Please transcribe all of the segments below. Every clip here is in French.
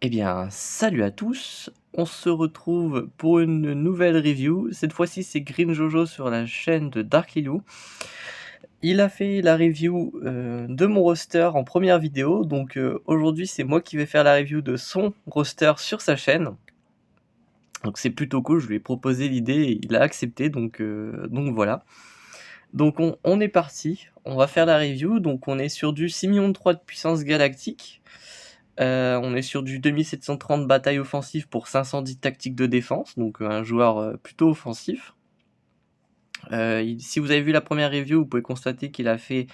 Eh bien, salut à tous! On se retrouve pour une nouvelle review. Cette fois-ci, c'est Green Jojo sur la chaîne de Dark Lilou. Il a fait la review de mon roster en première vidéo, donc aujourd'hui, c'est moi qui vais faire la review de son roster sur sa chaîne. Donc c'est plutôt cool, je lui ai proposé l'idée et il a accepté, donc voilà. Donc on est parti, on va faire la review, donc on est sur du 6 millions de 3 de puissance galactique. On est sur du 2730 bataille offensive pour 510 tactiques de défense, donc un joueur plutôt offensif. Si vous avez vu la première review, vous pouvez constater qu'il a fait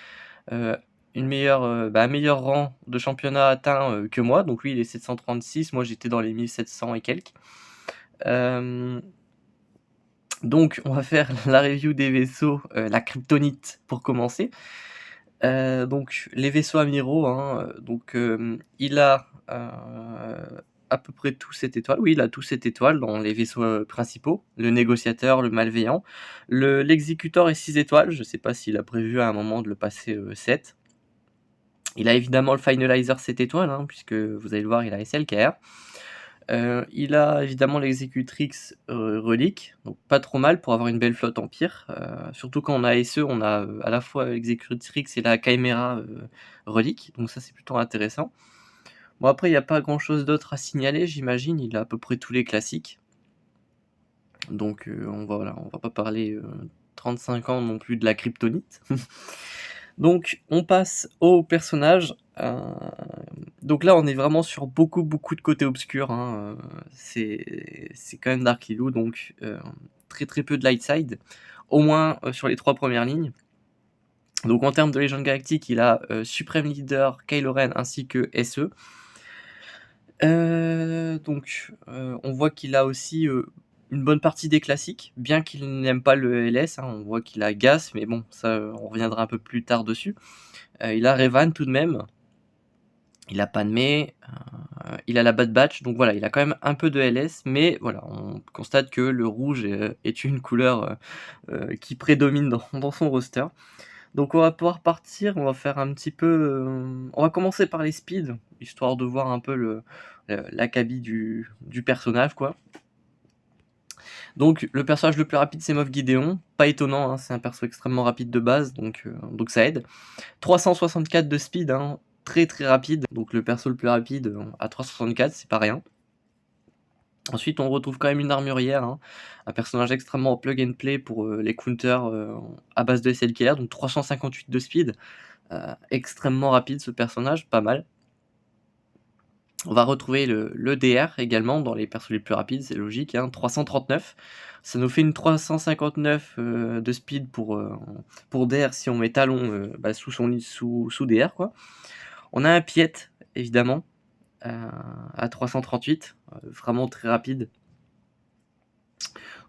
un meilleur rang de championnat atteint que moi, donc lui il est 736, moi j'étais dans les 1700 et quelques. Donc on va faire la review des vaisseaux, la kryptonite pour commencer. Donc les vaisseaux amiraux, hein, il a à peu près tous 7 étoiles. Oui, il a tous 7 étoiles dans les vaisseaux principaux. Le négociateur, le malveillant. L'exécuteur est 6 étoiles. Je ne sais pas s'il a prévu à un moment de le passer 7. Il a évidemment le finalizer 7 étoiles, hein, puisque vous allez le voir, il a SLKR. Il a évidemment l'exécutrix relique, donc pas trop mal pour avoir une belle flotte empire. Surtout quand on a SE, on a à la fois l'exécutrix et la Chimera relique, donc ça c'est plutôt intéressant. Bon après il n'y a pas grand chose d'autre à signaler, j'imagine, il a à peu près tous les classiques. Donc on va pas parler 35 ans non plus de la kryptonite. Donc on passe au personnage. Donc là on est vraiment sur beaucoup de côtés obscurs, hein. C'est quand même Dark Lilou, donc très peu de light side, au moins sur les 3 premières lignes. Donc en termes de légende galactique, il a Supreme Leader, Kylo Ren ainsi que SE. On voit qu'il a aussi une bonne partie des classiques, bien qu'il n'aime pas le LS, hein. On voit qu'il a Gas, mais bon, ça on reviendra un peu plus tard dessus. Il a Revan tout de même. Il a Padmé, il a la Bad Batch, donc voilà, il a quand même un peu de LS, mais voilà, on constate que le rouge est une couleur qui prédomine dans son roster. Donc on va pouvoir partir, on va faire un petit peu... on va commencer par les speeds, histoire de voir un peu l'acabit du personnage, quoi. Donc le personnage le plus rapide c'est Moff Gideon, pas étonnant, hein, c'est un perso extrêmement rapide de base, donc ça aide. 364 de speed, hein, très rapide, donc le perso le plus rapide à 364, c'est pas rien. Ensuite on retrouve quand même une armurière, hein, un personnage extrêmement plug and play pour les counters à base de SLKR, donc 358 de speed, extrêmement rapide ce personnage, pas mal. On va retrouver le DR également dans les persos les plus rapides, c'est logique, hein, 339. Ça nous fait une 359 de speed pour DR si on met talon sous DR, quoi. On a un Piet, évidemment, à 338, vraiment très rapide.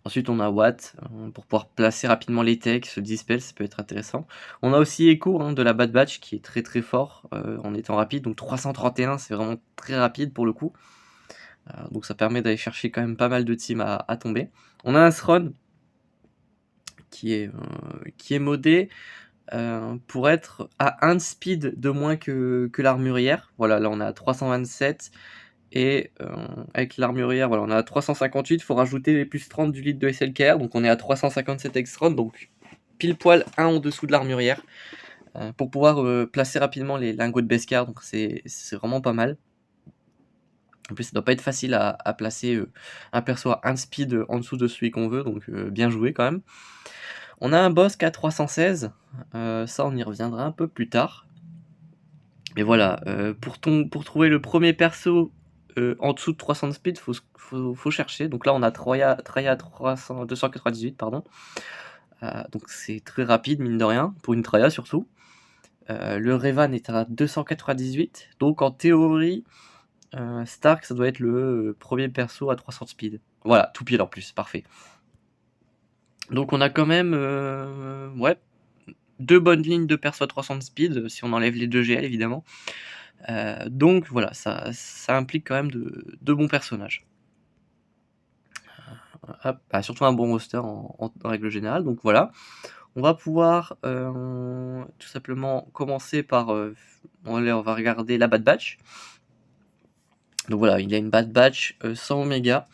Ensuite, on a Watt, pour pouvoir placer rapidement les techs, se dispel, ça peut être intéressant. On a aussi Echo, hein, de la Bad Batch, qui est très fort en étant rapide, donc 331, c'est vraiment très rapide pour le coup. Donc ça permet d'aller chercher quand même pas mal de teams à tomber. On a un Thron qui est modé pour être à 1 speed de moins que l'armurière. Voilà, là on est à 327 et avec l'armurière, voilà, on est à 358. Il faut rajouter les plus 30 du litre de SLKR, donc on est à 357 extra, donc pile poil 1 en dessous de l'armurière pour pouvoir placer rapidement les lingots de Beskar, donc c'est vraiment pas mal. En plus, ça doit pas être facile à placer un perso à 1 speed en dessous de celui qu'on veut, donc bien joué quand même. On a un boss qui a 316, ça on y reviendra un peu plus tard. Mais voilà, pour trouver le premier perso en dessous de 300 de speed, faut chercher. Donc là on a Traya 298, pardon. Donc c'est très rapide mine de rien, pour une Traya surtout. Le Revan est à 298, donc en théorie... Stark, ça doit être le premier perso à 300 de speed. Voilà, tout pile en plus, parfait. Donc on a quand même ouais, 2 bonnes lignes de perso à 300 de speed, si on enlève les 2 GL évidemment. Donc voilà, ça implique quand même de bons personnages. Surtout un bon roster en règle générale, donc voilà. On va pouvoir tout simplement commencer par... on va regarder la Bad Batch. Donc voilà, il a une Bad Batch, sans Oméga,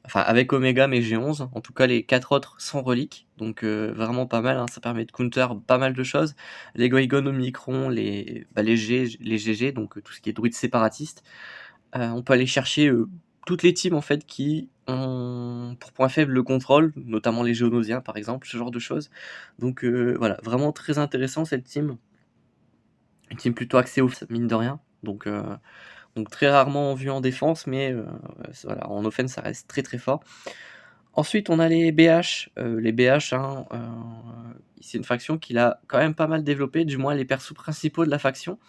enfin avec Oméga mais G11, en tout cas les 4 autres sans relique, donc vraiment pas mal, hein, ça permet de counter pas mal de choses. Les Goygon, Omicron, les GG, donc tout ce qui est druide séparatiste. On peut aller chercher, toutes les teams en fait qui ont pour point faible le contrôle, notamment les Géonosiens par exemple, ce genre de choses. Donc voilà, vraiment très intéressant cette team. Une team plutôt axée off mine de rien, donc très rarement vu en défense, mais voilà, en offense ça reste très, très fort. Ensuite on a les BH, hein, c'est une faction qu'il a quand même pas mal développée, du moins les persos principaux de la faction.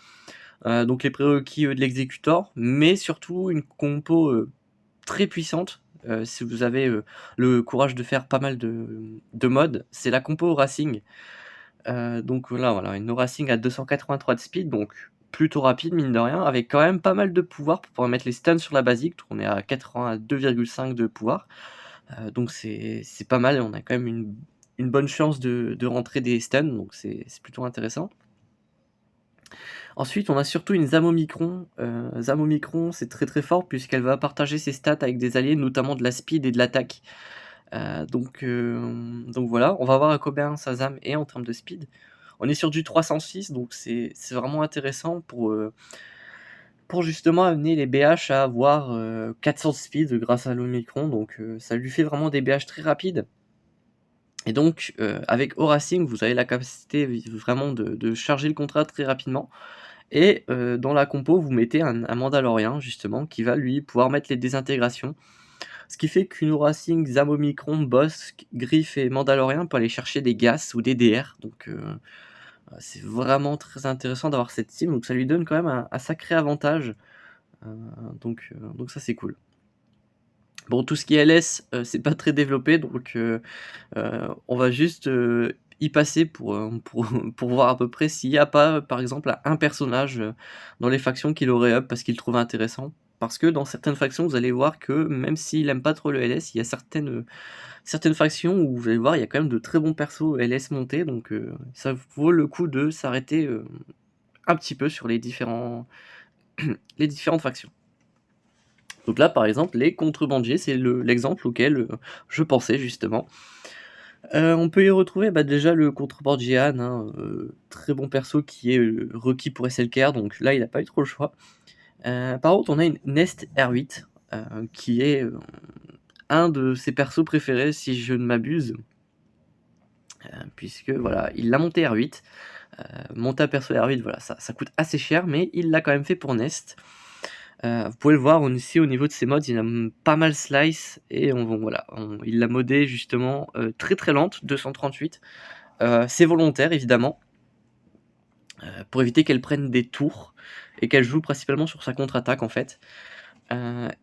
Donc les prérequis, de l'exécutor, mais surtout une compo, très puissante, si vous avez, le courage de faire pas mal de modes, c'est la compo Racing. Donc voilà, une Racing à 283 de speed, donc plutôt rapide mine de rien, avec quand même pas mal de pouvoir pour pouvoir mettre les stuns sur la basique, on est à 82,5 de pouvoir. Donc c'est pas mal et on a quand même une bonne chance de rentrer des stuns, donc c'est plutôt intéressant. Ensuite, on a surtout une Zamomicron. Zamomicron, c'est très très fort puisqu'elle va partager ses stats avec des alliés, notamment de la speed et de l'attaque. Donc voilà, on va voir à combien sa Zam est en termes de speed. On est sur du 306, donc c'est vraiment intéressant pour justement amener les BH à avoir 400 de speed grâce à l'Omicron. Donc ça lui fait vraiment des BH très rapides. Et donc, avec Oracing, vous avez la capacité vraiment de charger le contrat très rapidement. Et dans la compo, vous mettez un Mandalorien justement qui va lui pouvoir mettre les désintégrations. Ce qui fait qu'une Racing, Zamomicron, Bossk, Griff et Mandalorien peut aller chercher des Gas ou des DR. Donc c'est vraiment très intéressant d'avoir cette team. Donc ça lui donne quand même un sacré avantage. Euh, donc ça c'est cool. Bon, tout ce qui est LS, c'est pas très développé, donc on va juste y passer pour voir à peu près s'il n'y a pas, par exemple, un personnage dans les factions qu'il aurait up parce qu'il trouve intéressant. Parce que dans certaines factions, vous allez voir que même s'il aime pas trop le LS, il y a certaines factions où vous allez voir, il y a quand même de très bons persos LS montés, donc ça vaut le coup de s'arrêter un petit peu sur les différentes factions. Donc là, par exemple, les contrebandiers, c'est l'exemple auquel je pensais justement. On peut y retrouver déjà le contrebandier Han, hein, très bon perso qui est requis pour SLKR, donc là il a pas eu trop le choix. Par contre, on a une Nest R8 qui est un de ses persos préférés, si je ne m'abuse, puisque voilà, il l'a monté R8. Monter un perso R8, voilà, ça coûte assez cher, mais il l'a quand même fait pour Nest. Vous pouvez le voir ici au niveau de ses mods, il a pas mal slice et il l'a modé justement très très lente, 238. C'est volontaire évidemment, pour éviter qu'elle prenne des tours et qu'elle joue principalement sur sa contre-attaque en fait.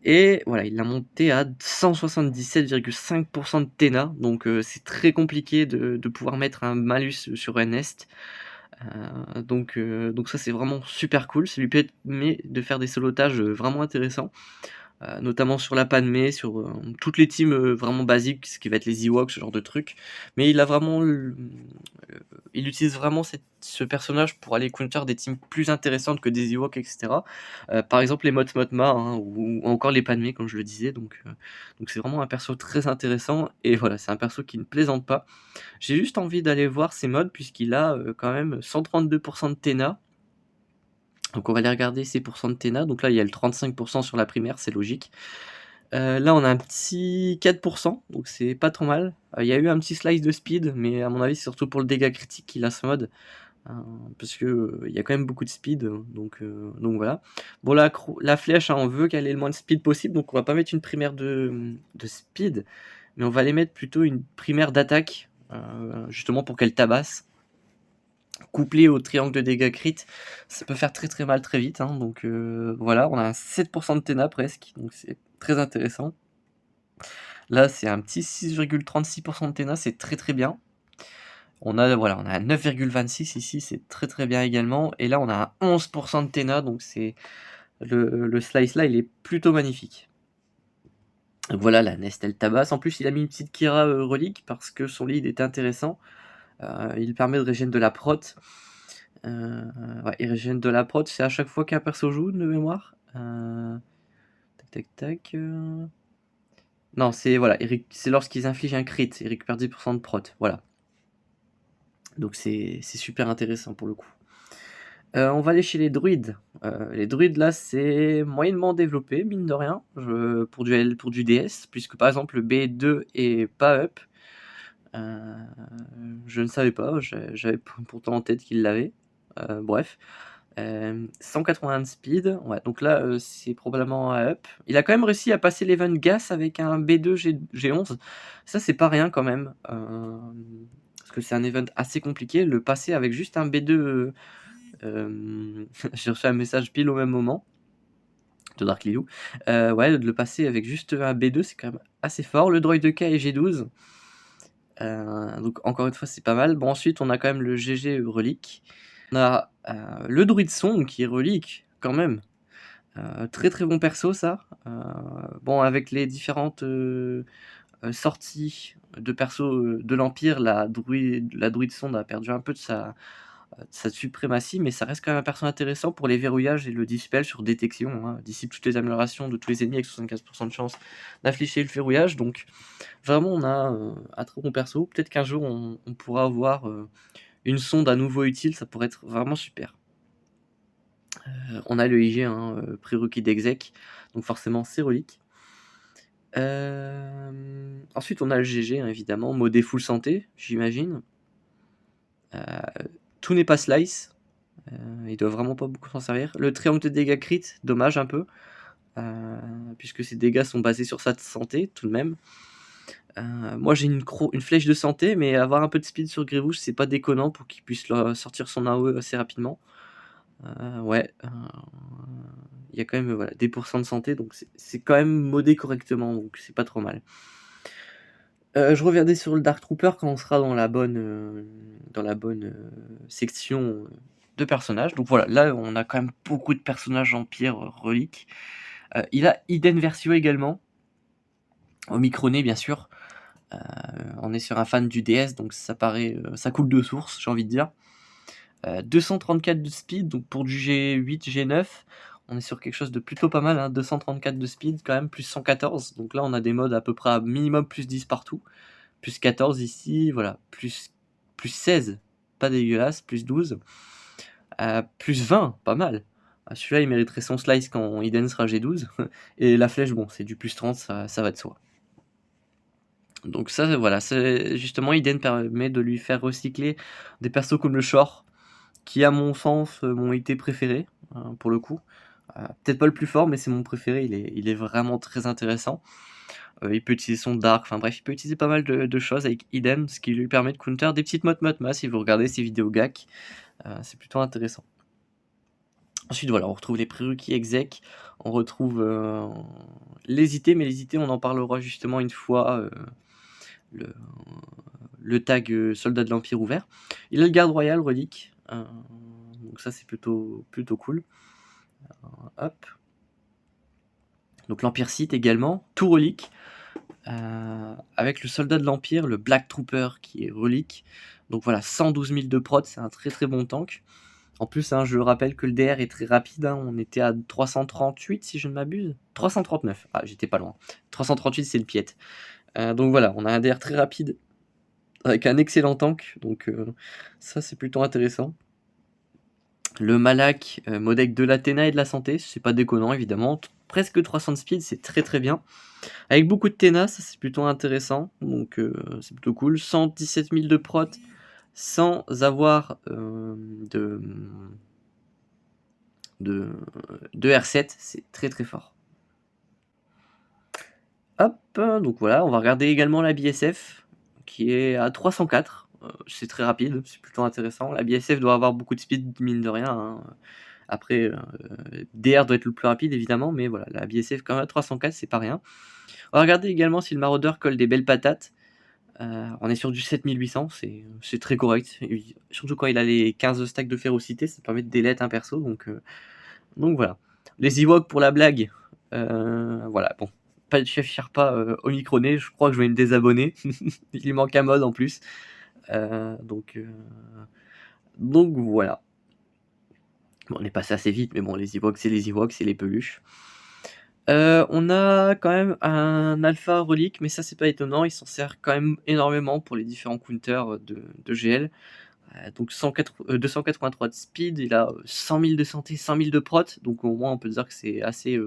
Et voilà, il l'a monté à 177,5% de TENA, donc c'est très compliqué de pouvoir mettre un malus sur un nest. Donc ça c'est vraiment super cool, ça lui permet de faire des solotages vraiment intéressants. Notamment sur la Padmé, sur toutes les teams vraiment basiques, ce qui va être les Ewoks, ce genre de trucs. Mais il utilise vraiment ce personnage pour aller counter des teams plus intéressantes que des Ewoks, etc. Par exemple les Motma, hein, ou encore les Padmé, comme je le disais. Donc c'est vraiment un perso très intéressant. Et voilà, c'est un perso qui ne plaisante pas. J'ai juste envie d'aller voir ses mods, puisqu'il a quand même 132% de TENA. Donc on va aller regarder ses pourcents de TENA. Donc là, il y a le 35% sur la primaire, c'est logique. Là, on a un petit 4%, donc c'est pas trop mal. Il y a eu un petit slice de speed, mais à mon avis, c'est surtout pour le dégât critique qu'il a ce mode. Parce que il y a quand même beaucoup de speed, donc voilà. Bon, la flèche, hein, on veut qu'elle ait le moins de speed possible, donc on va pas mettre une primaire de speed, mais on va aller mettre plutôt une primaire d'attaque, justement pour qu'elle tabasse. Couplé au triangle de dégâts crit, ça peut faire très très mal très vite, hein, donc voilà, on a un 7% de TENA presque, donc c'est très intéressant. Là, c'est un petit 6,36% de TENA, c'est très très bien. On a 9,26 ici, c'est très très bien également. Et là, on a un 11% de TENA, donc c'est le slice là, il est plutôt magnifique. Donc voilà, la Nest elle tabasse. En plus, il a mis une petite Kira relique parce que son lead est intéressant. Il permet de régénérer de la prot. Ouais, il régène de la prot, c'est à chaque fois qu'un perso joue de mémoire. tac, tac, non, c'est voilà, c'est lorsqu'ils infligent un crit, ils récupèrent 10% de prot, voilà. Donc c'est super intéressant pour le coup. On va aller chez les druides. Les druides là, c'est moyennement développé, mine de rien, pour du DS, puisque par exemple le B2 est pas up. Je ne savais pas, j'avais pourtant en tête qu'il l'avait. Bref. 181 de speed, ouais, donc là c'est probablement un up. Il a quand même réussi à passer l'event gas avec un B2 G11. Ça c'est pas rien quand même. Parce que c'est un event assez compliqué. Le passer avec juste un B2. J'ai reçu un message pile au même moment de Dark Lilou. Ouais, de le passer avec juste un B2, c'est quand même assez fort. Le droid de K est G12. Donc encore une fois, c'est pas mal. Bon, ensuite, on a quand même le GG relique. On a le druide sombre qui est relique quand même. Très très bon perso ça. Bon, avec les différentes sorties de perso de l'Empire, la druide sonde a perdu un peu de sa suprématie, mais ça reste quand même un perso intéressant pour les verrouillages et le dispel sur détection, hein. Dissipe toutes les améliorations de tous les ennemis avec 75% de chance d'infliger le verrouillage. Donc vraiment on a un très bon perso. Peut-être qu'un jour on pourra avoir une sonde à nouveau utile, ça pourrait être vraiment super. On a le IG, hein, prérequis d'exec, donc forcément c'est relique. Ensuite on a le GG, hein, évidemment, modé full santé, j'imagine. Tout n'est pas slice, il doit vraiment pas beaucoup s'en servir. Le triangle de dégâts crit, dommage un peu, puisque ses dégâts sont basés sur sa santé tout de même. Moi j'ai une flèche de santé, mais avoir un peu de speed sur Grivouche, c'est pas déconnant pour qu'il puisse sortir son AOE assez rapidement. Ouais, il y a quand même voilà, des pourcents de santé, donc c'est quand même modé correctement, donc c'est pas trop mal. Je reviendrai sur le Dark Trooper quand on sera dans la bonne section de personnages. Donc voilà, là on a quand même beaucoup de personnages Empire reliques. Il a Iden Versio également, Omicroné bien sûr. On est sur un fan du DS, donc ça paraît, ça coule de source, j'ai envie de dire. 234 de speed, donc pour du G8, G9, on est sur quelque chose de plutôt pas mal, hein. 234 de speed quand même, plus 114. Donc là on a des modes à peu près à minimum plus 10 partout. Plus 14 ici, voilà, plus 16, pas dégueulasse, plus 12. Plus 20, pas mal. Celui-là il mériterait son slice quand Iden sera G12. Et la flèche, bon, c'est du plus 30, ça va de soi. Donc ça, voilà, justement, Iden permet de lui faire recycler des persos comme le Shore, qui à mon sens m'ont été préférés, pour le coup. Peut-être pas le plus fort, mais c'est mon préféré, il est vraiment très intéressant. Il peut utiliser son Dark, enfin bref, il peut utiliser pas mal de choses avec Eden, ce qui lui permet de counter des petites motmas si vous regardez ses vidéos GAC. C'est plutôt intéressant. Ensuite, voilà, on retrouve les prérequis exec, on retrouve les IT, mais les IT, on en parlera justement une fois le tag soldat de l'Empire ouvert. Il a le garde royal relique, donc ça c'est plutôt cool. Hop. Donc l'Empire Sith également, tout relique. Avec le soldat de l'Empire, le Black Trooper qui est relique. Donc voilà, 112 000 de prod, c'est un très très bon tank. En plus, hein, je rappelle que le DR est très rapide, hein, on était à 338 si je ne m'abuse. 339, ah j'étais pas loin. 338 c'est le piète. Donc voilà, on a un DR très rapide avec un excellent tank, donc ça c'est plutôt intéressant. Le Malak, modèle de l'Athéna et de la santé, c'est pas déconnant évidemment. Presque 300 de speed, c'est très très bien. Avec beaucoup de tenace, c'est plutôt intéressant, donc c'est plutôt cool. 117 000 de prot sans avoir de R7, c'est très très fort. Hop, donc voilà, on va regarder également la BSF qui est à 304. C'est très rapide, c'est plutôt intéressant. La BSF doit avoir beaucoup de speed, mine de rien, hein. Après, DR doit être le plus rapide évidemment, mais voilà, la BSF quand même à 304, c'est pas rien. On va regarder également si le maraudeur colle des belles patates. On est sur du 7800, c'est très correct. Et surtout quand il a les 15 stacks de férocité, ça permet de délete un perso, donc voilà. Les Ewoks pour la blague, voilà, bon. Pas de chef pas Omicroné, je crois que je vais me désabonner. Il lui manque un mode en plus. Donc voilà. Bon, on est passé assez vite, mais bon, les Ewoks, c'est les Ewoks, c'est les peluches. On a quand même un alpha relique, mais ça c'est pas étonnant, il s'en sert quand même énormément pour les différents counters, de GL. Donc 283 de speed, il a, 100 000 de santé, 100 000 de prot, donc au moins on peut dire que c'est assez,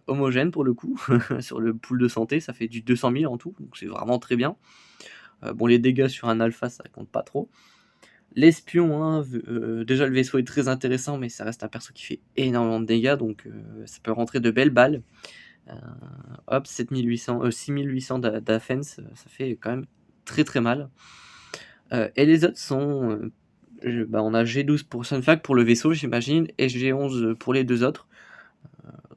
homogène pour le coup. Sur le pool de santé, ça fait du 200 000 en tout, donc c'est vraiment très bien. Bon, les dégâts sur un alpha, ça compte pas trop. L'espion, hein, déjà le vaisseau est très intéressant, mais ça reste un perso qui fait énormément de dégâts, donc ça peut rentrer de belles balles. Heu, hop, 6800 d'offense, ça fait quand même très, très mal. Et les autres sont, bah, on a G12 pour Sunfac pour le vaisseau j'imagine et G11 pour les 2 autres.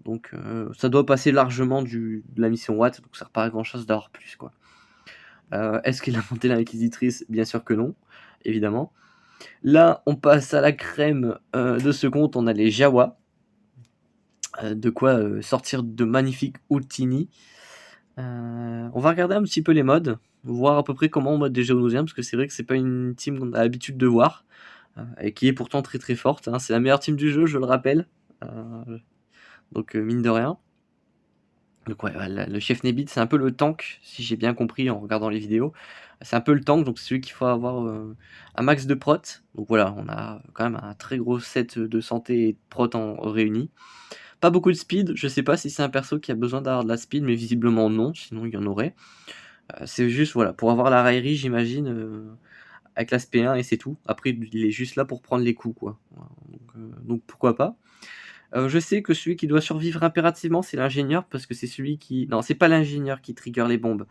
Donc ça doit passer largement de la mission Watt, donc ça sert pas à grand chose d'avoir plus, quoi. Est-ce qu'il a monté l'inquisitrice? Bien sûr que non, évidemment. Là, on passe à la crème, de ce compte, on a les Jawa. De quoi, sortir de magnifiques Outini. On va regarder un petit peu les modes, voir à peu près comment on mode des Géonosiens, parce que c'est vrai que c'est pas une team qu'on a l'habitude de voir, et qui est pourtant très, très forte, hein. C'est la meilleure team du jeu, je le rappelle, donc mine de rien. Donc ouais, le chef Nebit, c'est un peu le tank, si j'ai bien compris en regardant les vidéos. C'est un peu le tank, donc c'est celui qu'il faut avoir, un max de prot. Donc voilà, on a quand même un très gros set de santé et de prot en réunis. Pas beaucoup de speed, je sais pas si c'est un perso qui a besoin d'avoir de la speed, mais visiblement non, sinon il y en aurait. C'est juste, voilà, pour avoir la raillerie j'imagine, avec l'aspect 1 et c'est tout. Après il est juste là pour prendre les coups, quoi. Voilà, donc pourquoi pas. Je sais que celui qui doit survivre impérativement, c'est l'ingénieur, parce que c'est celui qui non, c'est pas l'ingénieur qui trigger les bombes,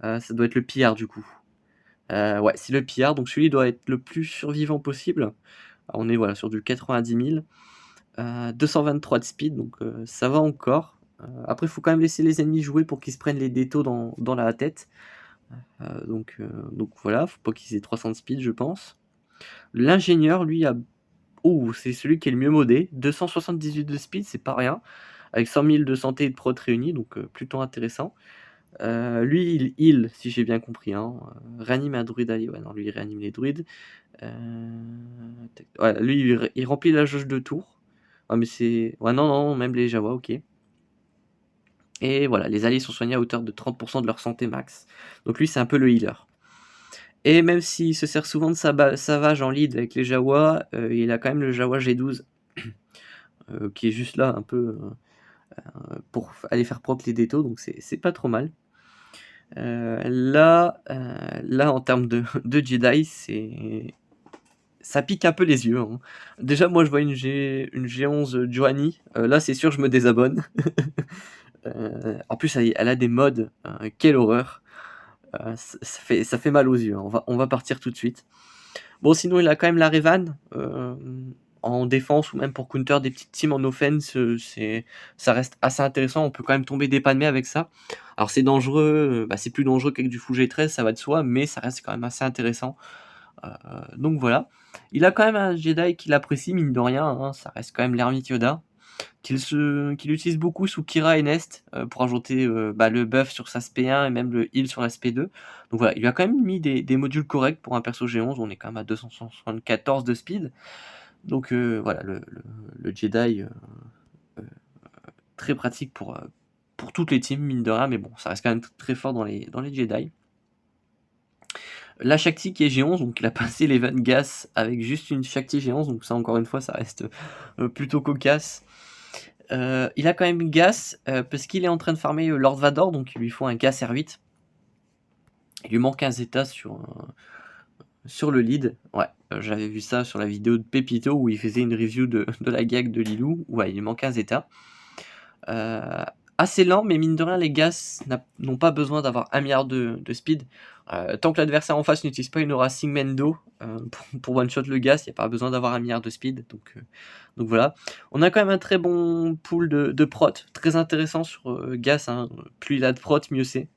ça doit être le pillard du coup. Ouais, c'est le pillard, donc celui doit être le plus survivant possible. On est, voilà, sur du 90 000. 223 de speed, donc ça va encore. Après, il faut quand même laisser les ennemis jouer pour qu'ils se prennent les détos dans la tête. Donc voilà, faut pas qu'ils aient 300 de speed, je pense. L'ingénieur, lui, a oh, c'est celui qui est le mieux modé. 278 de speed, c'est pas rien. Avec 100 000 de santé et de prot réunis, donc plutôt intéressant. Lui, il heal, si j'ai bien compris, hein. Réanime un druide allié. Ouais, non, lui, il réanime les druides. Heu, ouais, lui, il remplit la jauge de tours. Ah, mais c'est ouais, non, non, même les Jawa, OK. Et voilà, les alliés sont soignés à hauteur de 30 de leur santé max. Donc lui, c'est un peu le healer. Et même s'il se sert souvent de Savage en lead avec les Jawa, il a quand même le Jawa G12, qui est juste là un peu, pour aller faire proc les détos, donc c'est pas trop mal. Là, en termes de de Jedi, ça pique un peu les yeux, hein. Déjà, moi, je vois une G11 Juani, là, c'est sûr, je me désabonne. En plus, elle a des mods, quelle horreur! Ça fait mal aux yeux, hein. On va partir tout de suite. Bon, sinon, il a quand même la Revan, en défense ou même pour counter des petites teams en offense, ça reste assez intéressant. On peut quand même tomber dépanné avec ça. Alors c'est dangereux, bah, c'est plus dangereux qu'avec du full G13, ça va de soi, mais ça reste quand même assez intéressant. Donc voilà. Il a quand même un Jedi qu'il apprécie, mine de rien, hein, ça reste quand même l'ermite Yoda, qu'il utilise beaucoup sous Kira et Nest, pour ajouter, bah, le buff sur sa SP1 et même le heal sur la SP2. Donc voilà, il lui a quand même mis des modules corrects pour un perso G11, on est quand même à 274 de speed. Donc voilà, le Jedi, très pratique pour toutes les teams, mine de rien, mais bon, ça reste quand même très fort dans les Jedi. La Shakti qui est G11, donc il a passé l'event gas avec juste une Shakti G11, donc ça encore une fois ça reste plutôt cocasse. Il a quand même gas parce qu'il est en train de farmer Lord Vador, donc il lui faut un gas R8. Il lui manque un Zeta sur le lead. Ouais, j'avais vu ça sur la vidéo de Pepito où il faisait une review de la gag de Lilou. Ouais, il lui manque un Zeta. Assez lent, mais mine de rien, les gas n'ont pas besoin d'avoir 1 milliard de speed. Tant que l'adversaire en face n'utilise pas une aura Sigmendo pour one-shot le gas, il n'y a pas besoin d'avoir 1 milliard de speed. Donc voilà. On a quand même un très bon pool de prot, très intéressant sur gas, hein. Plus il a de prot, mieux c'est.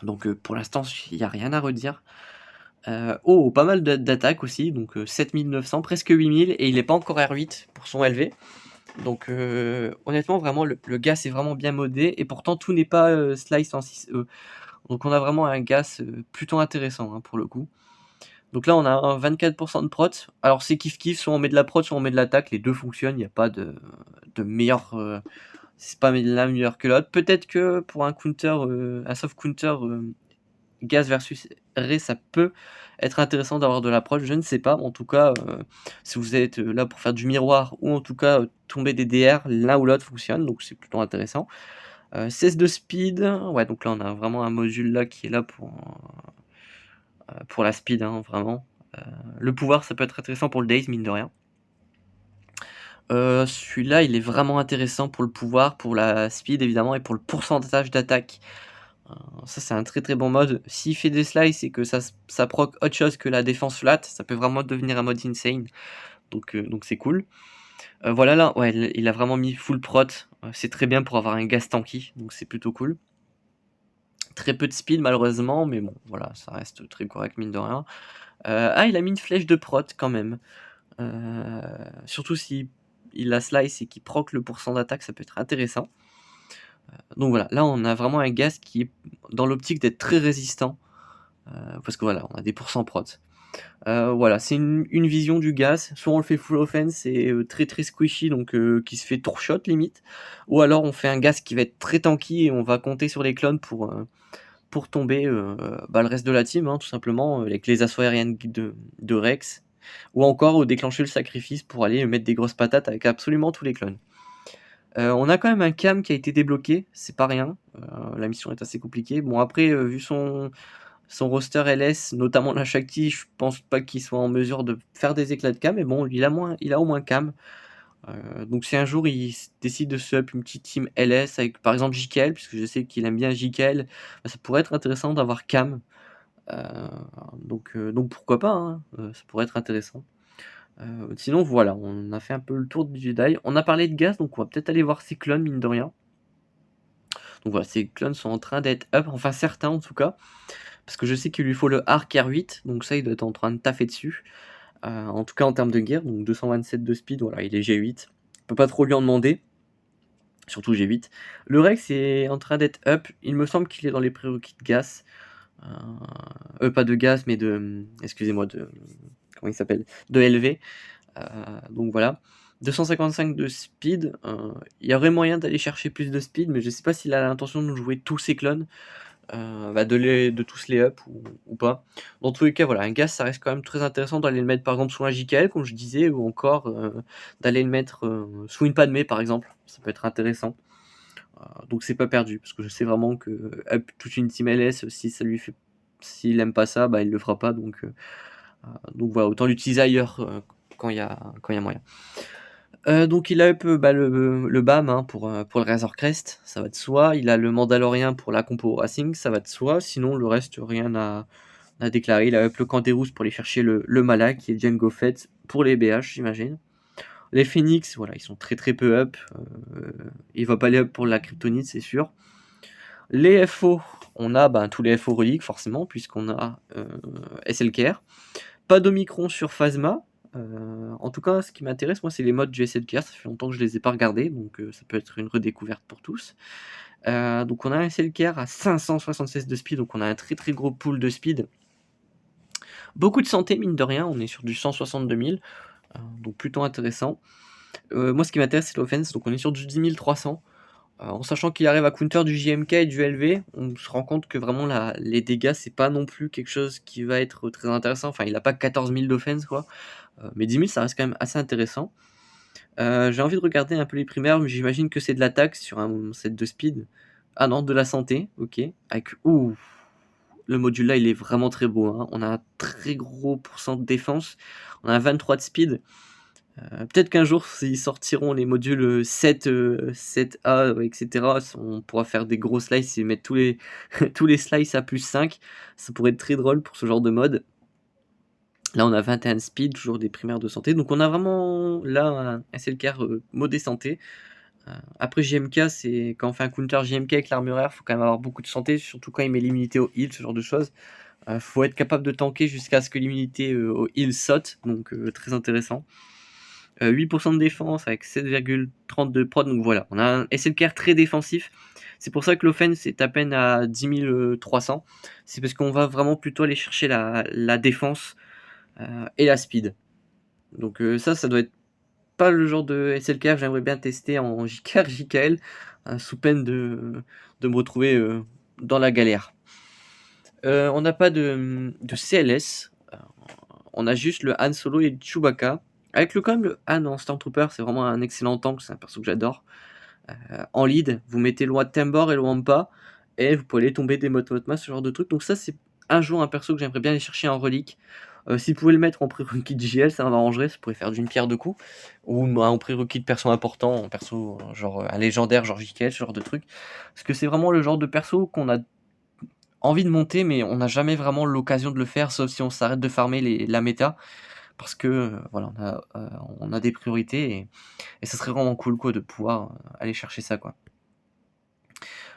Donc pour l'instant, il n'y a rien à redire. Oh, pas mal d'attaques aussi, donc 7900, presque 8000, et il n'est pas encore R8 pour son LV. Donc honnêtement, vraiment, le gas est vraiment bien modé, et pourtant tout n'est pas slice en 6E. Donc on a vraiment un gas plutôt intéressant, hein, pour le coup. Donc là, on a un 24% de prot. Alors c'est kiff-kiff, soit on met de la prot, soit on met de l'attaque, les deux fonctionnent, il n'y a pas de meilleur... c'est pas l'un meilleur que l'autre. Peut-être que pour un counter, un soft counter, Gaz versus Ray, ça peut être intéressant d'avoir de l'approche, je ne sais pas. En tout cas, si vous êtes, là pour faire du miroir ou en tout cas, tomber des DR, l'un ou l'autre fonctionne, donc c'est plutôt intéressant. 16 de speed, ouais, donc là on a vraiment un module là qui est là pour la speed, hein, vraiment. Le pouvoir, ça peut être intéressant pour le Daze, mine de rien. Celui-là, il est vraiment intéressant pour le pouvoir, pour la speed évidemment et pour le pourcentage d'attaque. Ça, c'est un très très bon mode. S'il fait des slices et que ça proc autre chose que la défense flat, ça peut vraiment devenir un mode insane. Donc c'est cool. Voilà, là, ouais, il a vraiment mis full prot. C'est très bien pour avoir un gas tanky, donc c'est plutôt cool. Très peu de speed malheureusement, mais bon, voilà, ça reste très correct mine de rien. Il a mis une flèche de prot quand même. Surtout si il a slice et qu'il proc le pourcent d'attaque, ça peut être intéressant. Donc voilà, là on a vraiment un gaz qui est dans l'optique d'être très résistant. Parce que voilà, on a des pourcents prot. Voilà, c'est une vision du gaz. Soit on le fait full offense et très très squishy, donc qui se fait tour shot limite. Ou alors on fait un gaz qui va être très tanky et on va compter sur les clones pour tomber le reste de la team, hein, tout simplement, avec les assauts aériennes de Rex. Ou encore déclencher le sacrifice pour aller mettre des grosses patates avec absolument tous les clones. On a quand même un cam qui a été débloqué, c'est pas rien. La mission est assez compliquée. Bon après, vu son roster LS, notamment la Shakti, je pense pas qu'il soit en mesure de faire des éclats de cam, mais bon, il a au moins cam. Donc si un jour il décide de se up une petite team LS avec par exemple JKL, puisque je sais qu'il aime bien JKL, bah, ça pourrait être intéressant d'avoir cam. Donc pourquoi pas, hein, ça pourrait être intéressant. Sinon voilà, on a fait un peu le tour du Jedi. On a parlé de gaz, donc on va peut-être aller voir ses clones, mine de rien. Donc voilà, ses clones sont en train d'être up, enfin certains en tout cas. Parce que je sais qu'il lui faut le arc R8, donc ça il doit être en train de taffer dessus. En tout cas en termes de guerre, donc 227 de speed, voilà, il est G8. On peut pas trop lui en demander, surtout G8. Le Rex est en train d'être up, il me semble qu'il est dans les prérequis de gaz. Pas de gaz, mais excusez-moi, comment il s'appelle, de LV. Donc voilà. 255 de speed, il y aurait moyen d'aller chercher plus de speed, mais je sais pas s'il a l'intention de jouer tous ses clones. De tous les up ou pas. Dans tous les cas, voilà, un gaz, ça reste quand même très intéressant d'aller le mettre par exemple sous un JKL, comme je disais, ou encore d'aller le mettre sous une Padmé par exemple. Ça peut être intéressant. Donc c'est pas perdu, parce que je sais vraiment que up toute une team LS, si ça lui fait, s'il aime pas ça, bah il le fera pas. Donc voilà, autant l'utiliser ailleurs quand il y a moyen. Donc il a up le BAM hein, pour le Razor Crest, ça va de soi. Il a le Mandalorien pour la compo Racing, ça va de soi. Sinon, le reste, rien à déclarer. Il a up le Canterous pour aller chercher le Mala, qui est Django Fett, pour les BH, j'imagine. Les Phoenix, voilà, ils sont très très peu up. Il va pas aller up pour la Kryptonite, c'est sûr. Les FO, on a tous les FO reliques, forcément, puisqu'on a SLKR. Pas d'Omicron sur Phasma. En tout cas, ce qui m'intéresse, moi, c'est les modes du SLKR. Ça fait longtemps que je les ai pas regardés, donc ça peut être une redécouverte pour tous. Donc on a un SLKR à 576 de speed, donc on a un très très gros pool de speed. Beaucoup de santé, mine de rien, on est sur du 162 000, donc plutôt intéressant. Moi, ce qui m'intéresse, c'est l'offense, donc on est sur du 10 300. En sachant qu'il arrive à counter du JMK et du LV, on se rend compte que vraiment les dégâts, c'est pas non plus quelque chose qui va être très intéressant. Enfin, il a pas 14 000 d'offense, quoi. Mais 10 000, ça reste quand même assez intéressant. J'ai envie de regarder un peu les primaires, mais j'imagine que c'est de l'attaque sur un set de speed. Ah non, de la santé, ok. Le module là, il est vraiment très beau, hein. On a un très gros pourcent de défense. On a un 23 de speed. Peut-être qu'un jour, s'ils sortiront les modules 7, 7A, etc., on pourra faire des gros slices et mettre tous les, tous les slices à plus 5. Ça pourrait être très drôle pour ce genre de mode. Là, on a 21 speed, toujours des primaires de santé. Donc, on a vraiment là un SLKR modé santé. Après, JMK, c'est quand on fait un counter JMK avec l'armure, il faut quand même avoir beaucoup de santé, surtout quand il met l'immunité au heal, ce genre de choses. Faut être capable de tanker jusqu'à ce que l'immunité au heal saute, donc très intéressant. 8% de défense avec 7,32 prod, donc voilà, on a un SLKR très défensif. C'est pour ça que l'offense est à peine à 10 300. C'est parce qu'on va vraiment plutôt aller chercher la défense et la speed. Donc ça doit être pas le genre de SLK que j'aimerais bien tester en JKR, JKL, sous peine de me retrouver, dans la galère. On n'a pas de CLS, on a juste le Han Solo et Chewbacca. Avec quand même le Han en Stormtrooper, c'est vraiment un excellent tank, c'est un perso que j'adore. En lead, vous mettez le Tambor et le Wampa, et vous pouvez aller tomber des Motma, ce genre de truc. Donc ça, c'est un jour un perso que j'aimerais bien aller chercher en relique. Si vous pouvez le mettre en prérequis de JL, ça m'arrangerait, ça pourrait faire d'une pierre deux coups. Ou en prérequis de perso important, en perso genre un légendaire, genre JKL, ce genre de truc. Parce que c'est vraiment le genre de perso qu'on a envie de monter, mais on n'a jamais vraiment l'occasion de le faire, sauf si on s'arrête de farmer la méta. Parce que voilà, on a des priorités et ça serait vraiment cool quoi, de pouvoir aller chercher ça, quoi.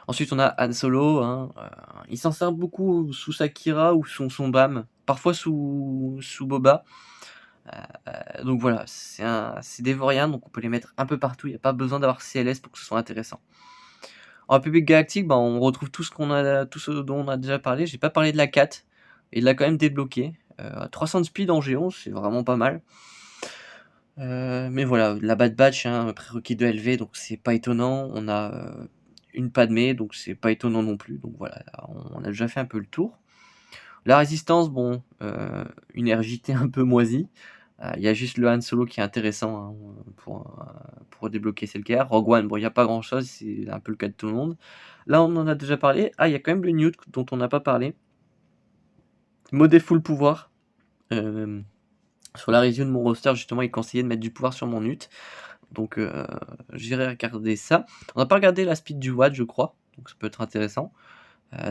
Ensuite, on a Han Solo, hein, il s'en sert beaucoup sous Sakira ou son BAM, parfois sous Boba. Donc voilà, c'est des Vauriens, donc on peut les mettre un peu partout, il n'y a pas besoin d'avoir CLS pour que ce soit intéressant. En République Galactique, bah, on retrouve tout ce dont on a déjà parlé. J'ai pas parlé de la 4, il l'a quand même débloqué. 300 de speed en géant, c'est vraiment pas mal. Mais voilà, la Bad Batch, hein, prérequis de LV, donc c'est pas étonnant. On a une Padmé, donc c'est pas étonnant non plus. Donc voilà, on a déjà fait un peu le tour. La résistance, bon, une RJT un peu moisie. Il y a juste le Han Solo qui est intéressant, hein, pour débloquer Selker. Rogue One, bon, il n'y a pas grand chose, c'est un peu le cas de tout le monde. Là, on en a déjà parlé. Ah, il y a quand même le Newt dont on n'a pas parlé. Modé full pouvoir. Sur la review de mon roster, justement, il conseillait de mettre du pouvoir sur mon Newt. Donc, j'irai regarder ça. On n'a pas regardé la speed du Watt, je crois. Donc, ça peut être intéressant.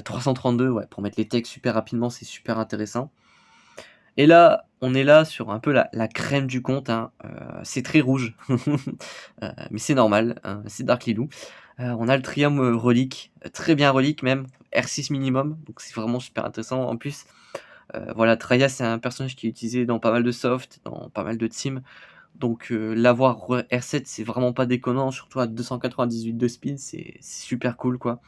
332, ouais, pour mettre les techs super rapidement, c'est super intéressant. Et là, on est là sur un peu la crème du compte, hein. C'est très rouge, mais c'est normal, hein, c'est Dark Lilou. On a le Trium relique, très bien relique même, R6 minimum, donc c'est vraiment super intéressant. En plus, voilà, Traya c'est un personnage qui est utilisé dans pas mal de soft, dans pas mal de teams, donc l'avoir R7 c'est vraiment pas déconnant, surtout à 298 de speed, c'est super cool quoi.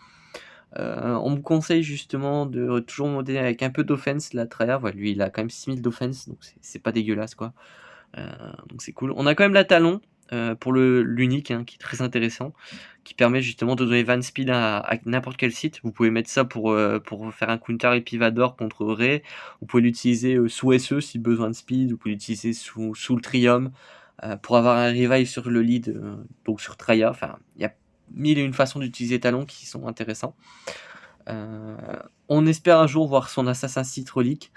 On me conseille justement de toujours monter avec un peu d'offense la Traya, ouais, lui il a quand même 6000 d'offense, donc c'est pas dégueulasse quoi. Euh, donc c'est cool. On a quand même la Talon pour l'unique, hein, qui est très intéressant, qui permet justement de donner 20 speed à n'importe quel site. Vous pouvez mettre ça pour faire un counter Epivador contre Ray. Vous pouvez l'utiliser sous SE si besoin de speed. Vous pouvez l'utiliser sous le Trium pour avoir un revive sur le lead, donc sur Traya. Enfin, il y a mille et une façons d'utiliser Talon qui sont intéressants. On espère un jour voir son Assassin Sith relique.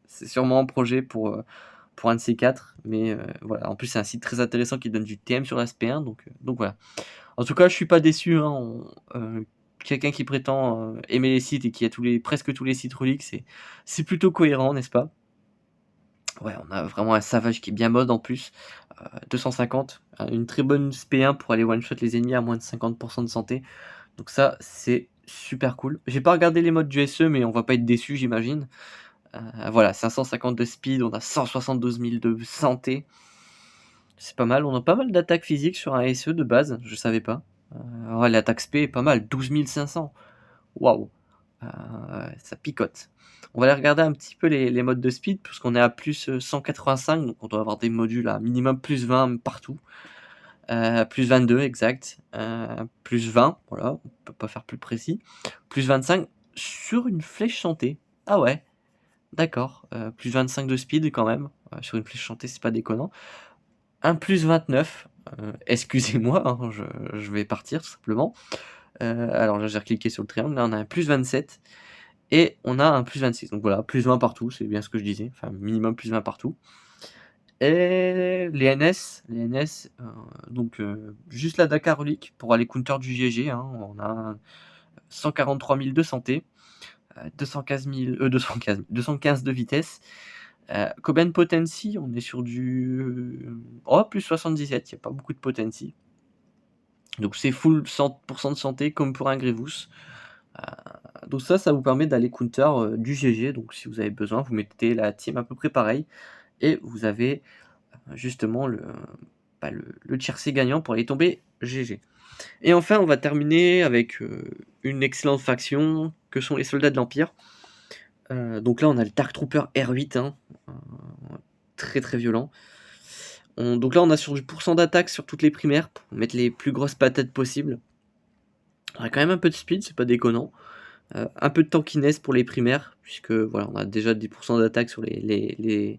C'est sûrement un projet pour un de ces quatre, mais voilà. En plus, c'est un site très intéressant qui donne du TM sur l'aspect 1, donc voilà. En tout cas, je suis pas déçu, hein, quelqu'un qui prétend aimer les sites et qui a presque tous les sites reliques, c'est plutôt cohérent, n'est-ce pas? Ouais, on a vraiment un Savage qui est bien mode en plus, 250, une très bonne SP1 pour aller one shot les ennemis à moins de 50% de santé, donc ça, c'est super cool. J'ai pas regardé les modes du SE, mais on va pas être déçu, j'imagine. Voilà, 550 de speed, on a 172 000 de santé. C'est pas mal, on a pas mal d'attaques physiques sur un SE de base, je savais pas. Ouais, l'attaque SP est pas mal, 12 500. Waouh, ça picote. On va aller regarder un petit peu les modes de speed, puisqu'on est à plus 185, donc on doit avoir des modules à minimum plus 20 partout. Plus 22 exact, plus 20, voilà, on peut pas faire plus précis. Plus 25 sur une flèche chantée. Ah ouais, d'accord, plus 25 de speed quand même, sur une flèche chantée, c'est pas déconnant. Un plus 29, excusez-moi, hein, je vais partir tout simplement. Alors là, j'ai recliqué sur le triangle, là on a un plus 27 et on a un plus 26. Donc voilà, plus 20 partout, c'est bien ce que je disais, enfin minimum plus 20 partout. Et les NS, donc juste la Dakar relique pour aller counter du GG, hein, on a 143 000 de santé, 215 de vitesse. Coben Potency, on est sur du plus 77, il n'y a pas beaucoup de Potency. Donc c'est full 100% de santé comme pour un Grievous. Donc ça vous permet d'aller counter du GG. Donc si vous avez besoin, vous mettez la team à peu près pareil. Et vous avez justement le tiercé gagnant pour aller tomber GG. Et enfin, on va terminer avec une excellente faction que sont les soldats de l'Empire. Donc là, on a le Dark Trooper R8, hein, très très violent. Donc là, on a sur du pourcent d'attaque sur toutes les primaires pour mettre les plus grosses patates possibles. On a quand même un peu de speed, c'est pas déconnant. Un peu de tankiness pour les primaires, puisque voilà, on a déjà 10% d'attaque sur euh,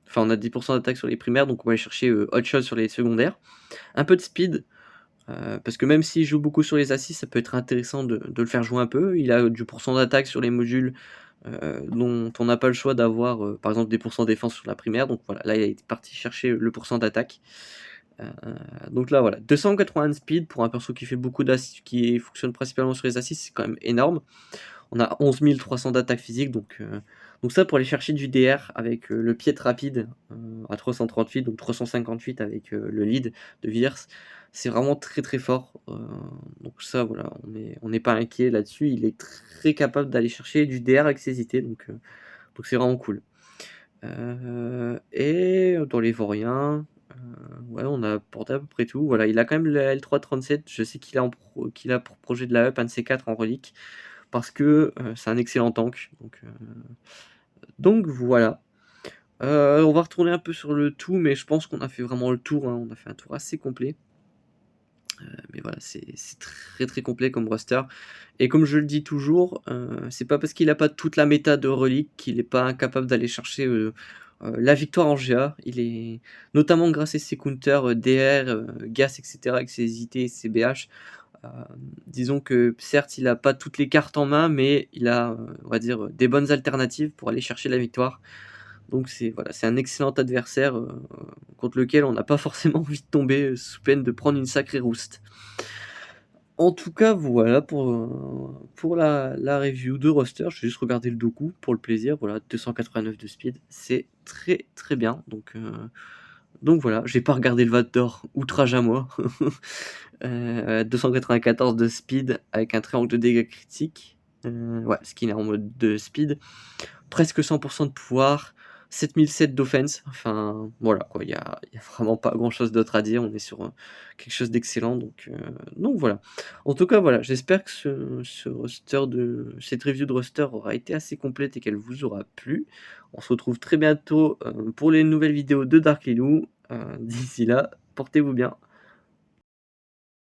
enfin, on a 10% d'attaque sur les primaires, donc on va aller chercher hot shot sur les secondaires. Un peu de speed, parce que même s'il joue beaucoup sur les assists, ça peut être intéressant de le faire jouer un peu. Il a du pourcent d'attaque sur les modules dont on n'a pas le choix d'avoir, par exemple, des pourcents défense sur la primaire. Donc voilà, là, il est parti chercher le pourcent d'attaque. Heu, donc là, voilà, 280 speed pour un perso qui fait beaucoup qui fonctionne principalement sur les assists, c'est quand même énorme. On a 11 300 d'attaque physique, donc ça, pour aller chercher du DR avec le pied rapide à 338, donc 358 avec le lead de Viers, c'est vraiment très très fort. Donc ça, voilà, on n'est pas inquiet là-dessus. Il est très capable d'aller chercher du DR avec ses IT, donc c'est vraiment cool. Et dans les vauriens, ouais, on a abordé à peu près tout. Voilà, il a quand même la L337. Je sais qu'il a pour projet de la up un de ces 4 en relique parce que c'est un excellent tank. Donc voilà. On va retourner un peu sur le tout, mais je pense qu'on a fait vraiment le tour, hein. On a fait un tour assez complet. Mais voilà, c'est très très complet comme roster. Et comme je le dis toujours, c'est pas parce qu'il a pas toute la méta de relique qu'il est pas incapable d'aller chercher la victoire en GA. Il est notamment grâce à ses counters DR, Gas, etc. avec ses IT et ses BH. Euh, Disons que certes, il a pas toutes les cartes en main, mais il a, on va dire, des bonnes alternatives pour aller chercher la victoire. Donc c'est voilà, c'est un excellent adversaire contre lequel on n'a pas forcément envie de tomber sous peine de prendre une sacrée rouste. En tout cas, voilà pour la review de roster. Je vais juste regarder le doku pour le plaisir. Voilà, 289 de speed, c'est très très bien. Donc voilà, j'ai pas regardé le VAT d'or, outrage à moi. 294 de speed avec un triangle de dégâts critiques. Ouais, skin est en mode de speed. Presque 100% de pouvoir. 7007 d'offense. Enfin, voilà quoi, y a vraiment pas grand chose d'autre à dire. On est sur quelque chose d'excellent. Donc voilà. En tout cas, voilà, j'espère que ce roster cette review de roster aura été assez complète et qu'elle vous aura plu. On se retrouve très bientôt pour les nouvelles vidéos de Dark Lilou. D'ici là, portez-vous bien.